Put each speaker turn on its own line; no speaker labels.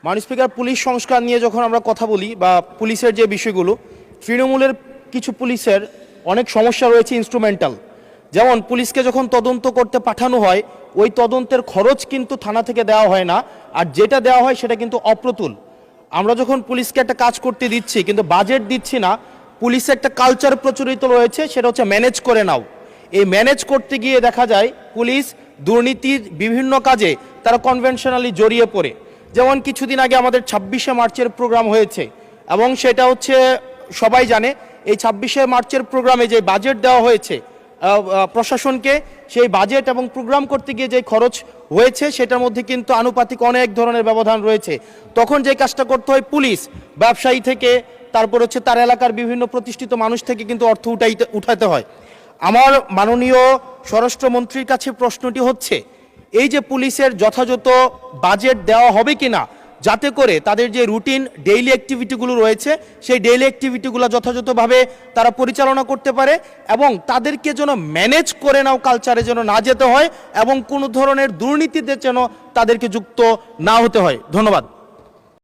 মাননীয় speaker, police সংস্কার নিয়ে যখন আমরা কথা বলি বা পুলিশের যে বিষয়গুলো, তৃণমূলের কিছু পুলিশের অনেক সমস্যা রয়েছে ইনস্ট্রুমেন্টাল। যেমন পুলিশকে যখন তদন্ত করতে পাঠানো হয়, ওই তদন্তের খরচ কিন্তু থানা থেকে দেওয়া হয় না, আর যেটা দেওয়া হয় সেটা কিন্তু অপ্রতুল। আমরা যখন পুলিশকে একটা কাজ করতে দিচ্ছি কিন্তু বাজেট দিচ্ছি না, পুলিশে একটা কালচার প্রচলিত রয়েছে, সেটা হচ্ছে ম্যানেজ করে নাও। এই ম্যানেজ করতে গিয়ে দেখা যায় পুলিশ দুর্নীতির বিভিন্ন কাজে তারা কনভেনশনালি জড়িয়ে পড়ে। যেমন কিছুদিন আগে আমাদের 26শে মার্চের প্রোগ্রাম হয়েছে এবং সেটা হচ্ছে সবাই জানে, এই 26শে মার্চের প্রোগ্রামে যে বাজেট দেওয়া হয়েছে প্রশাসনকে, সেই বাজেট এবং প্রোগ্রাম করতে গিয়ে যে খরচ হয়েছে সেটার মধ্যে কিন্তু আনুপাতিক অনেক ধরনের ব্যবধান রয়েছে। তখন যে কাজটা করতে হয়, পুলিশ ব্যবসায়ী থেকে তারপর হচ্ছে তার এলাকার বিভিন্ন প্রতিষ্ঠিত মানুষ থেকে কিন্তু অর্থ উঠাতে হয়। আমার মাননীয় স্বরাষ্ট্রমন্ত্রীর কাছে প্রশ্নটি হচ্ছে, এই যে পুলিশের যথাযথ বাজেট দেওয়া হবে কিনা, যাতে করে তাদের যে রুটিন ডেইলি অ্যাক্টিভিটিগুলো রয়েছে সেই ডেইলি অ্যাক্টিভিটিগুলো যথাযথভাবে তারা পরিচালনা করতে পারে এবং তাদেরকে যেন ম্যানেজ করে নাও কালচারে যেন না যেতে হয় এবং কোনো ধরনের দুর্নীতিতে যেন তাদেরকে যুক্ত না হতে হয়। ধন্যবাদ।